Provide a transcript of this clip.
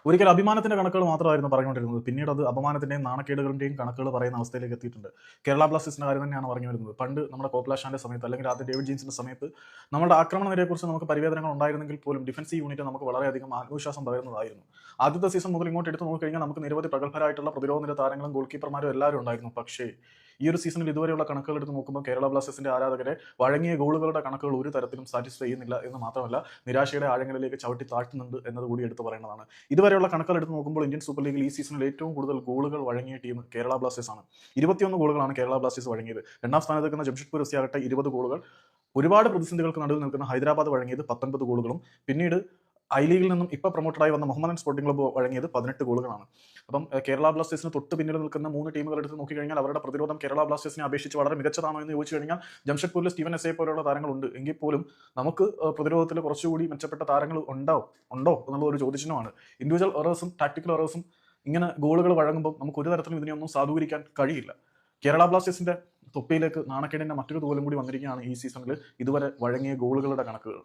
ഒരിക്കൽ അഭിമാനത്തിന്റെ കണക്കുകൾ മാത്രമായിരുന്നു പറഞ്ഞുകൊണ്ടിരുന്നത്. പിന്നീട് അത് അപമാനത്തിന്റെയും നാണക്കേടുകളുടെയും കണക്കുകൾ പറയുന്ന അവസ്ഥയിലേക്ക് എത്തിയിട്ടുണ്ട്. കേരള ബ്ലാസ്റ്റേഴ്സിന്റെ കാര്യം തന്നെയാണ് പറഞ്ഞു വരുന്നത്. പണ്ട് നമ്മുടെ കോപ്ലാഷാന്റെ സമയത്ത് അല്ലെങ്കിൽ ആദ്യം ഡേവിഡ് ജെയിംസിന്റെ സമയത്ത് നമ്മുടെ ആക്രമണ നിരയെക്കുറിച്ച് നമുക്ക് പരിവേദനങ്ങൾ ഉണ്ടായിരുന്നെങ്കിൽ പോലും ഡിഫൻസീവ് യൂണിറ്റ് നമുക്ക് വളരെയധികം ആത്മവിശ്വാസം പകരുന്നതായിരുന്നു. ആദ്യത്തെ സീസൺ മുതൽ ഇങ്ങോട്ട് എടുത്ത് നോക്കിക്കഴിഞ്ഞാൽ നമുക്ക് നിരവധി പ്രഗത്ഭരായിട്ടുള്ള പ്രതിരോധ നിര താരങ്ങളും ഗോൾ കീപ്പർമാരും എല്ലാവരും ഉണ്ടായിരുന്നു. പക്ഷേ ഈ ഒരു സീസണിൽ ഇതുവരെയുള്ള കണക്കുകൾ എടുത്ത് നോക്കുമ്പോൾ കേരള ബ്ലാസ്റ്റേഴ്സിന്റെ ആരാധകരെ വഴങ്ങിയ ഗോളുകളുടെ കണക്കുകൾ ഒരു തരത്തിലും സാറ്റിസ്ഫൈ ചെയ്യുന്നില്ല എന്ന് മാത്രമല്ല നിരാശയുടെ ആഴങ്ങളിലേക്ക് ചവിട്ടി താഴ്ത്തുന്നുണ്ട് എന്നതുകൂടി എടുത്ത് പറയേണ്ടതാണ്. ഇതുവരെയുള്ള കണക്കുകൾ എടുത്ത് നോക്കുമ്പോൾ ഇന്ത്യൻ സൂപ്പർ ലീഗിൽ ഈ സീസണിൽ ഏറ്റവും കൂടുതൽ ഗോളുകൾ വഴങ്ങിയ ടീം കേരള ബ്ലാസ്റ്റേഴ്സ് ആണ്. 21 ഗോളുകളാണ് കേരള ബ്ലാസ്റ്റേഴ്സ് വഴങ്ങിയത്. രണ്ടാം സ്ഥാനത്ത് നിൽക്കുന്ന ജംഷഡ്പൂർ എഫ് സി ആകട്ടെ 20 ഗോളുകൾ. ഒരുപാട് പ്രതിസന്ധികൾക്ക് നടുവിൽ നിൽക്കുന്ന ഹൈദരാബാദ് വഴങ്ങിയത് 19 ഗോളുകളും പിന്നീട് ഐ ലീഗിൽ നിന്നും ഇപ്പോൾ പ്രൊമോട്ടറായി വന്ന മുഹമ്മദൻ സ്പോർട്ടിംഗ് ക്ലബ്ബ് വഴങ്ങിയത് 18 ഗോളുകളാണ്. അപ്പം കേരള ബ്ലാസ്റ്റേഴ്സിന് തൊട്ട് പിന്നിൽ നിൽക്കുന്ന 3 ടീമുകൾ എടുത്ത് നോക്കിക്കഴിഞ്ഞാൽ അവരുടെ പ്രതിരോധം കേരള ബ്ലാസ്റ്റേഴ്സിനെ അപേക്ഷിച്ച് വളരെ മികച്ചതാണോ എന്ന് ചോദിച്ചു കഴിഞ്ഞാൽ ജംഷഡ്പൂരിൽ സ്റ്റീവൻ എസ്ഐ പോലുള്ള താരങ്ങളുണ്ട്. എങ്കിൽ പോലും നമുക്ക് പ്രതിരോധത്തിൽ കുറച്ചുകൂടി മെച്ചപ്പെട്ട താരങ്ങൾ ഉണ്ടോ എന്നുള്ള ഒരു ചോദ്യചിഹ്നമാണ്. ഇൻഡിവിജ്വൽ എറേഴ്സും ടാക്ടിക്കൽ എറേഴ്സും ഇങ്ങനെ ഗോളുകൾ വഴങ്ങുമ്പോൾ നമുക്ക് ഒരു തരത്തിലും ഇതിനെയൊന്നും സാധൂകരിക്കാൻ കഴിയില്ല. കേരള ബ്ലാസ്റ്റേഴ്സിന്റെ തൊപ്പിയിലേക്ക് നാണക്കേടിന്റെ മറ്റൊരു തോലും കൂടി വന്നിരിക്കുകയാണ് ഈ സീസണിൽ ഇതുവരെ വഴങ്ങിയ ഗോളുകളുടെ കണക്കുകൾ.